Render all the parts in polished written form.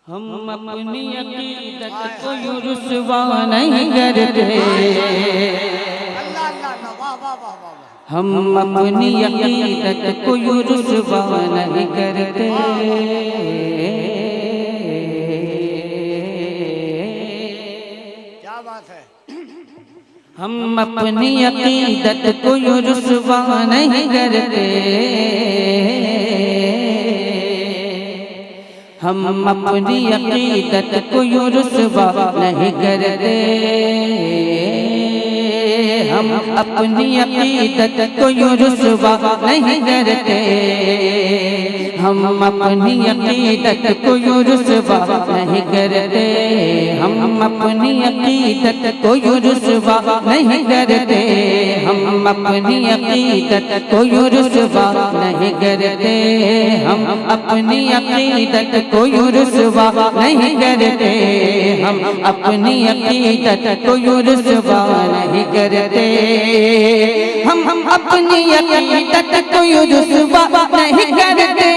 हम अपनी अकीदत को यूं रुसवा नहीं करते, हम अपनी अकीदत को यूं रुसवा नहीं करते। क्या बात है। हम अपनी अकीदत को यूं रुसवा नहीं करते, हम अपनी अकीदत को यूं रुसवा नहीं करते, हम अपनी अकीदत को यूं रुसवा नहीं करते, हम अपनी अकीदत को यूं रुसवा नहीं करते, हम अपनी अकीदत को यूं रुसवा नहीं करते, हम अपनी अकीदत को यूं रुसवा नहीं करते, हम अपनी अकीदत को यूं रुसवा नहीं करते, हम अपनी अकीदत को यूं रुसवा नहीं करते, हम अपनी अकीदत को यूं रुसवा नहीं करते,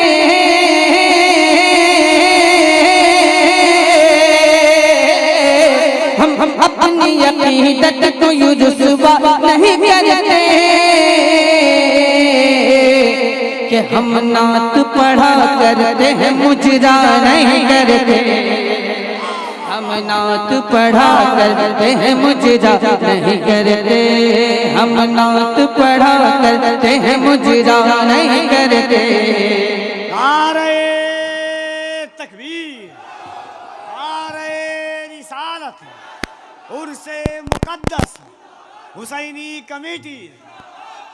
हम अपनी अकीदत को यूं रुसवा नहीं करते, कि हम नात पढ़ा करते हैं मुजरा नहीं करते, हम नात पढ़ा करते हैं मुजरा नहीं करते, हम नात पढ़ा करते हैं मुजरा नहीं करते। नारे तकबीर, नारे रिसालत, उर्से मुकद्दस, हुसैनी कमेटी,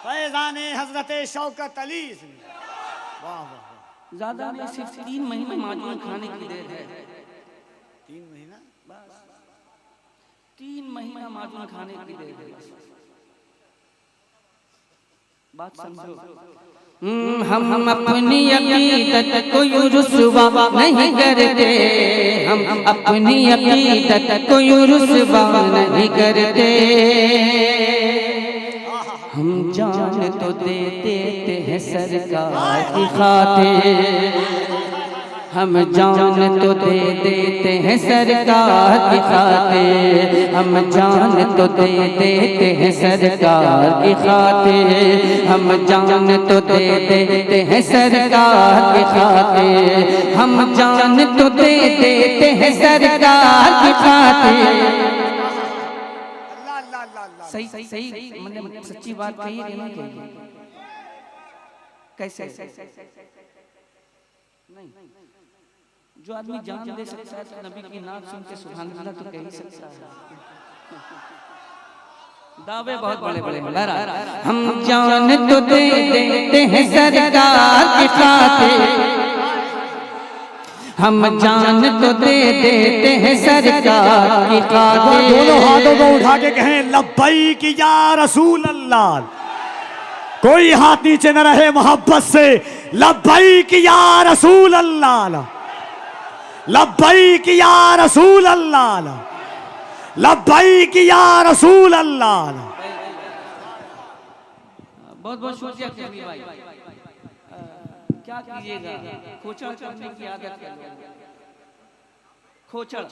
फैज़ाने हजरत शौकत अली। वाह वाह। ज्यादा नहीं, सिर्फ 3 महीने माजून खाने की देर है। 3 महीना, 3 महीना माजून खाने की देर है। बात समझो। हम अपनी अकीदत को यूं रुसवा नहीं करते, हम अपनी अकीदत को यूं रुसवा नहीं करते, हम जान तो दे देते हैं सरकार की खातिर, हम जान तो दे देते हैं सरकार की खातिर, हम जान तो दे देते हैं सरकार की खातिर, हम जान तो दे देते हैं सरकार की खातिर, हम जान तो दे देते हैं सरकार की खातिर। सही सही सही, मैंने सच्ची बात कही है ना? कैसे नहीं, जो आदमी जान दे सकता है तो नबी की नाम सुन के सुभान अल्लाह तो कह ही सकता है। दावे बहुत बड़े बड़े हैं। हम जान तो दे देते हैं सरकार की खातिर, हम जान तो दे देते हैं सरकार की खातिर। दोनों हाथों को उठा के कहें लब्बैक या रसूल अल्लाह। कोई हाथ नीचे न रहे मोहब्बत से। लब्बैक या रसूल अल्लाह, लब्बैक या रसूल अल्लाह, लब्बैक या रसूल अल्लाह। बहुत बहुत शुक्रिया कबीर भाई। क्या कीजिएगा, खोचड़ करने की आदत है। खोचड़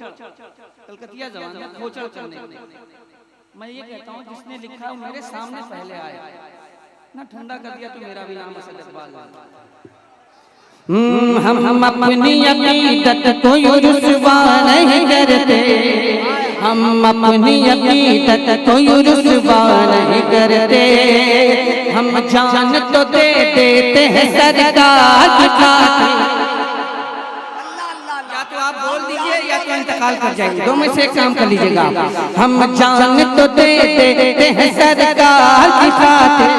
कलकतिया जबान में खोचड़ करने। मैं ये कहता हूँ जिसने लिखा है मेरे सामने पहले आया ना, ठंडा कर दिया तो मेरा भी नाम असद इकबाल है। हम अपनी अकीदत को यूं रुसवा नहीं करते, हम अपनी अकीदत को यूं रुसवा नहीं करते, हम जान तो दे देते हैं सरकार की खातिर। या तो आप बोल दीजिए या तो इंतकाल कर जाएंगे, दो में से एक काम कर लीजिएगा। हम जान तो दे देते हैं सरकार की खातिर,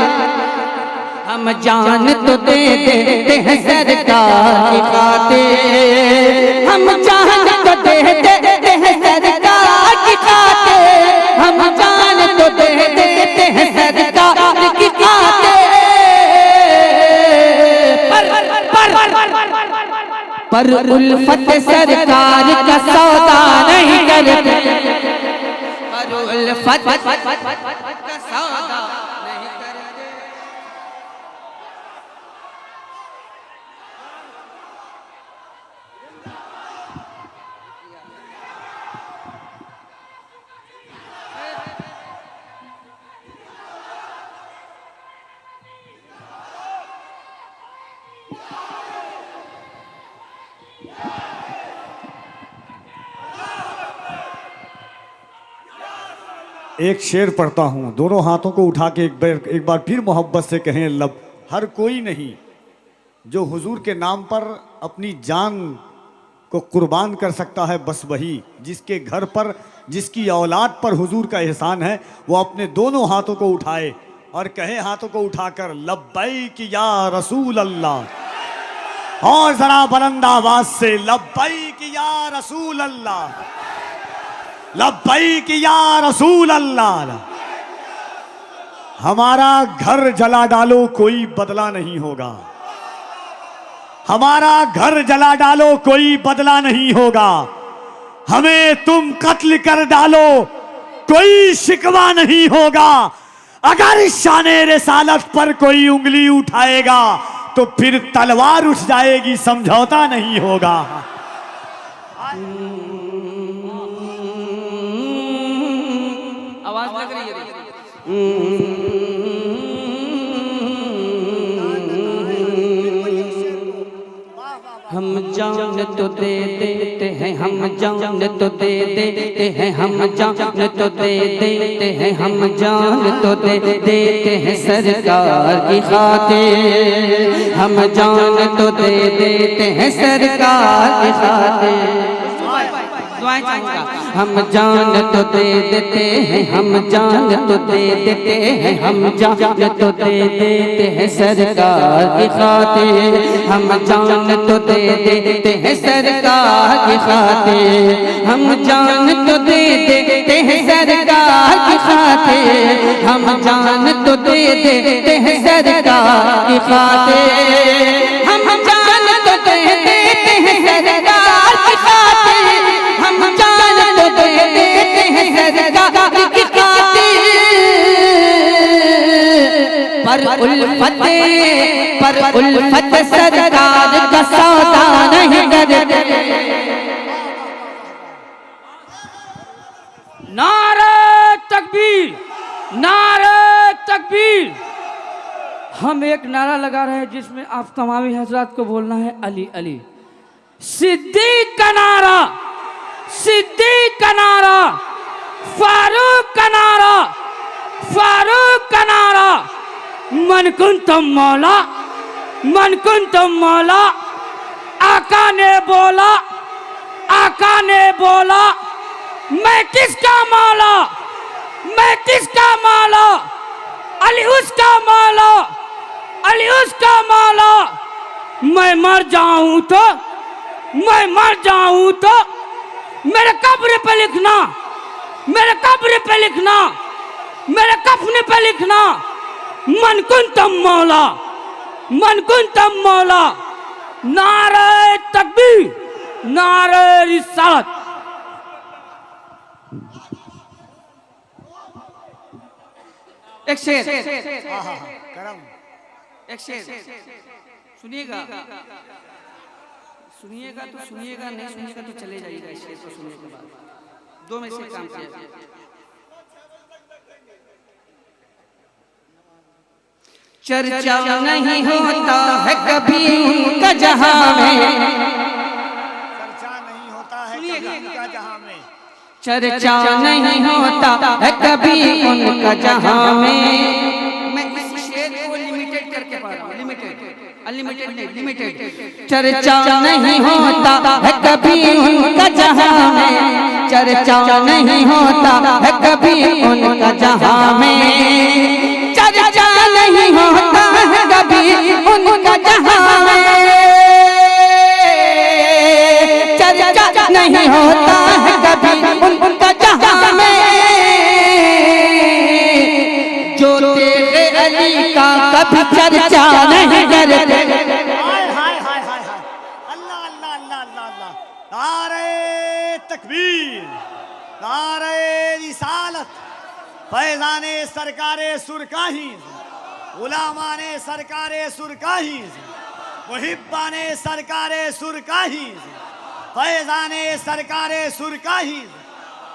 हम जान तो दे देते हैं सरकार की खातिर, हम जान तो दे देते हैं सरकार की खातिर, हम जान तो दे देते हैं सरकार की खातिर। पर उल्फत सरकार का सौदा नहीं करते, पर उल्फत का सौदा एक शेर पढ़ता हूँ, दोनों हाथों को उठा के एक बार फिर मोहब्बत से कहें लब। हर कोई नहीं जो हुजूर के नाम पर अपनी जान को कुर्बान कर सकता है, बस वही जिसके घर पर, जिसकी औलाद पर हुजूर का एहसान है, वो अपने दोनों हाथों को उठाए और कहे हाथों को उठाकर लब्बैक या रसूल अल्लाह। और जरा बुलंद आवाज से लब्बैक या रसूल अल्लाह, लब्बैक या रसूल अल्लाह। हमारा घर जला डालो कोई बदला नहीं होगा, हमारा घर जला डालो कोई बदला नहीं होगा, हमें तुम कत्ल कर डालो कोई शिकवा नहीं होगा। अगर शाने रिसालत पर कोई उंगली उठाएगा तो फिर तलवार उठ जाएगी, समझौता नहीं होगा। आवाज लग रही है। हम जान तो दे देते हैं, हम जान तो दे देते हैं, हम जान तो दे देते हैं, हम जान तो दे देते हैं सरकार की खातिर, हम जान तो दे देते हैं सरकार की खातिर। हम जान तो दे देते हैं, हम जान तो दे देते हैं, हम जान तो दे देते हैं सरकार की खातिर, हम जान तो दे देते हैं सरकार की खातिर, हम जान तो दे देते हैं सरकार की खातिर, हम जान तो दे देते हैं सरकार की खातिर, हम जान तो दे देते हैं सरकार की खातिर, हम जान तो दे देते हैं सरकार की खातिर। पर उल्फत सरकार का सौदा नहीं करते। नारे तकबीर, नारे तकबीर। हम एक नारा लगा रहे हैं जिसमें आप तमामी हजरात को बोलना है अली अली। सिद्दीक का नारा, सिद्दीक का नारा, फारूक का नारा, फारूक का नारा। मन कुंतम मौला, मन कुंतम मौला। आका ने बोला, आका ने बोला, मैं किसका मौला, मैं किसका मौला, अली उसका मौला, अली उसका मौला। मैं मर जाऊं तो, मैं मर जाऊं तो मेरे कब्र पे लिखना, मेरे कब्र पे लिखना, मेरे कफन पे लिखना, मन कुंतम मौला, मन कुंतम मौला। नारे तकबीर, नारे रिसालत। एक शेर, एक शेर सुनिएगा, सुनिएगा तो सुनिएगा, नहीं सुनिएगा तो चले जाइएगा। इस शेर को सुनने के बाद दो में से काम किया। चर्चा नहीं होता है कभी उनका जहां में, चर्चा नहीं होता है कभी उनका जहां में, चर्चा नहीं होता है कभी उनका जहां में। मैं इस शेर को लिमिटेड करके पढ़ रहा हूं, लिमिटेड, अनलिमिटेड नहीं, लिमिटेड। चर्चा नहीं होता है कभी उनका जहां में, चर्चा नहीं होता है कभी उनका जहां में, चर्चा नहीं होता है कभी उनका जहां में, चर्चा नहीं होता है कभी उनका जहां में। जो तेरे अली का कभी चर्चा नहीं करते। हाय हाय हाय हाय हाय, अल्लाह अल्लाह अल्लाह अल्लाह अल्लाह। नारे तकबीर, नारे रिसालत। फैज़ाने सरकारे सुरकाही, गुलामाने सरकारे सुरकाही, मुहिब्बाने सरकारे सुरकाही, फैज़ाने सरकारे सुरकाही,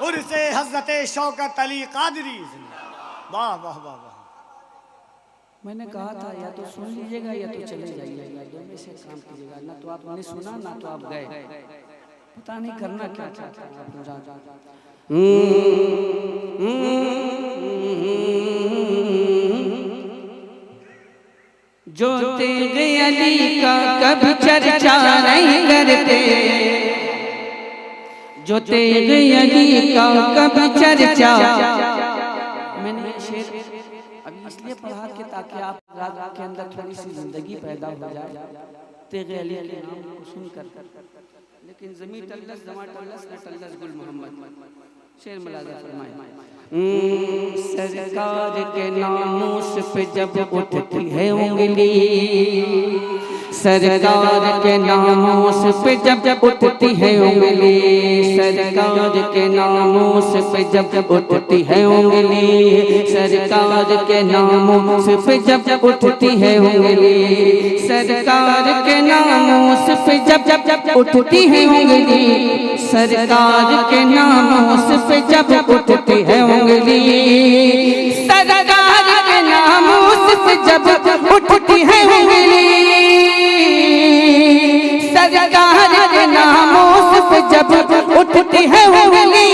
उर्से हज़रत शौकत अली कादरी। वाह वाह वाह वाह। मैंने कहा था या तो सुन लीजिएगा या तो चले जाइएगा, दो में से काम कीजिएगा। ना तो आपने सुना ना तो आप गए, पता नहीं करना क्या चाहता है आप जो तेरे अली का कभी चर्चा नहीं करते, जो तेरे अली का कभी चर्चा। मैंने ये शेर अभी इसलिए पढ़ा कि ताकि आप रात के अंदर थोड़ी सी जिंदगी पैदा हो जाए तेरे अली के नाम को सुनकर। लेकिन ज़मीं टल्लस जमा टल्लस न टल्लस गुल मोहम्मद, शेर मुलाज़ा फरमाए। सरकार के नामूस पे जब उठती है उंगली, सरकार के नामूस पे जब उठती है उंगली, सरकार के नामूस पे जब उठती है उंगली, सरकार के नामूस पे जब उठती है उंगली, सरकार के नामूस पे जब उठती है उंगली, सरकार के नामूस पे जब उठती है उंगली, सरकार के नामूस पे जब उठती है उंगली, सरकार के नामूस पे जब उठती है उंगली,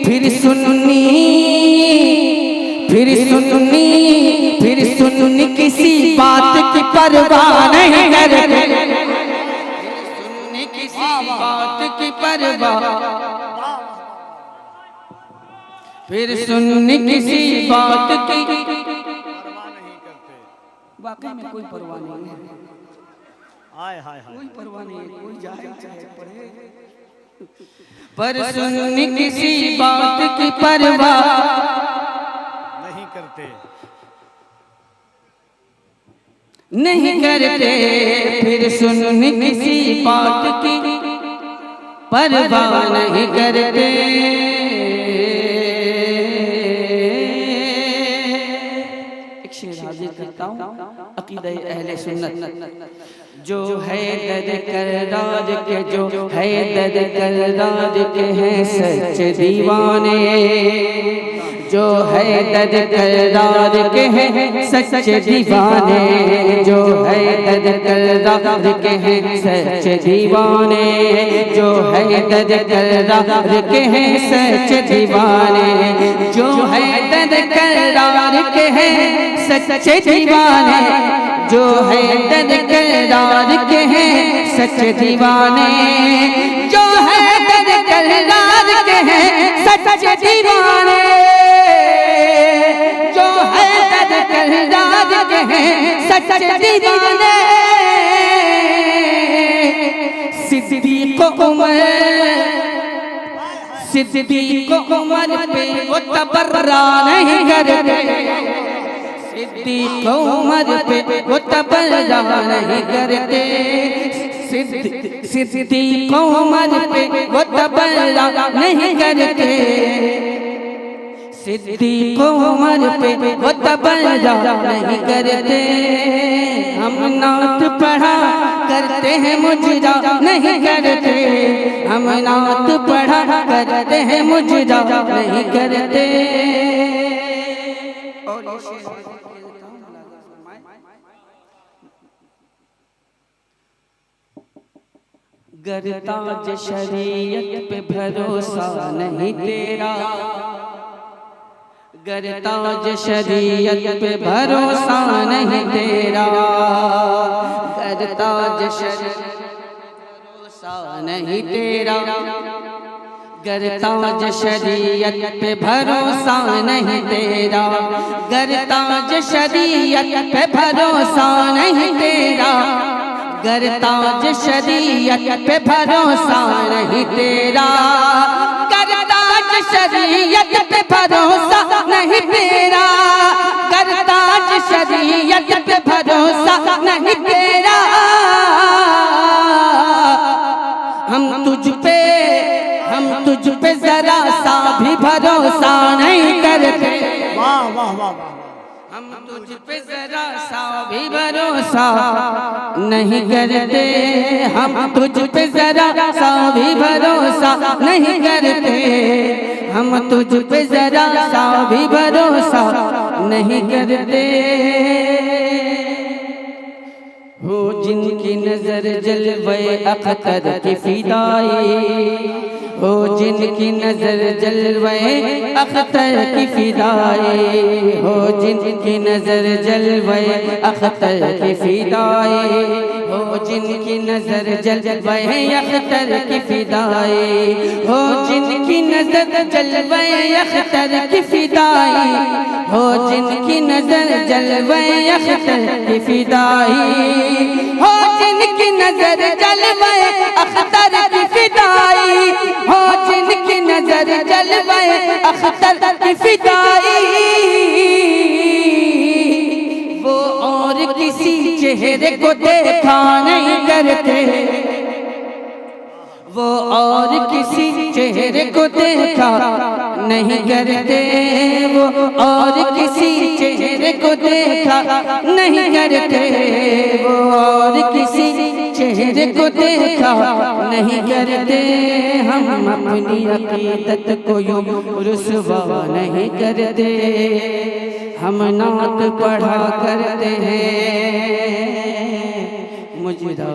फिर सुन्नी किसी बात की परवाह नहीं करते, सुन्नी किसी बात की परवाह, फिर सुन्नी किसी बात की परवाह नहीं करते। वाकई में कोई परवाह नहीं है, हाय हाय हाय, कोई परवाह नहीं है, कोई जाए चाहे पढ़े, पर सुन्नी किसी बात की परवाह नहीं करते, नहीं करते, फिर सुन्नी किसी बात की परवाह नहीं करते। एक शेर हाजिर करता हूँ अकीदा अहले सुन्नत। जो है दर करार के, जो है दर करार के हैं सच्चे दीवाने, जो है दर करार के हैं सच्चे दीवाने, जो है दर करार के हैं सच्चे दीवाने, जो है दर करार के हैं सच्चे दीवाने, जो है दर करार के हैं सच्चे दीवाने, जो है दर करार के हैं सच्चे दीवाने, जो है दर करार के हैं सच्चे दीवाने, जो है दर करार के हैं सच्चे दीवाने। सिद्दीक़ उमर पे वो तबर्रा नहीं करते, सिद्दीक़ उमर पे वो तबर्रा नहीं करते, सिद्दीक़ उमर पे वो तबर्रा नहीं करते, सिद्दीक़ उमर पे वो तबर्रा नहीं करते। हम नात पढ़ा करते हैं मुजरा नहीं करते, हम नात पढ़ा करते हैं मुजरा नहीं करते। गर ताज शरीयत पे भरोसा नहीं तेरा, गर ताज शरीयत पे भरोसा नहीं तेरा, गर ताज शरीयत पे भरोसा नहीं तेरा, गर ताज शरीयत पे भरोसा नहीं तेरा, गर ताज शरीयत पे भरोसा नहीं तेरा, गर ताज शरीयत पे भरोसा नहीं तेरा, गर ताज शरीयत पे भरोसा नहीं तेरा, गर ताज शरीयत पे भरोसा नहीं तेरा। हम तुझ पे जरा सा भी भरोसा नहीं करते, वाह वाह वाह वाह, हम तुझ पे जरा सा भी भरोसा नहीं करते, हम तुझ पे जरा सा भी भरोसा नहीं करते, हम तुझ पे जरा सा भी भरोसा नहीं करते। हो जिनकी नजर जलवे अख्तर की फिदाई, हो जिनकी नजर जलवे अख्तर की फिदाई, हो जिनकी नजर जलवे अख्तर की फिदाई, हो जिनकी नजर जलवे अख्तर की फिदाई, हो जिनकी नजर जलवे अख्तर की फिदाई, हो जिनकी नजर जलवे अख्तर की फिदाई, हो जिनकी नजर जलवे अख्तर की फिदाई, हो जिनकी नजर जलवे अख्तर की फिदाई, वो और किसी चेहरे को देखा नहीं करते, वो और किसी चेहरे को देखा नहीं करते, वो और किसी चेहरे को देखा नहीं करते, वो और किसी चेहरे को देखा नहीं करते। हम अपनी अकीदत को यूं रुसवा नहीं करते, हम नात पढ़ा करते हैं, मुजरा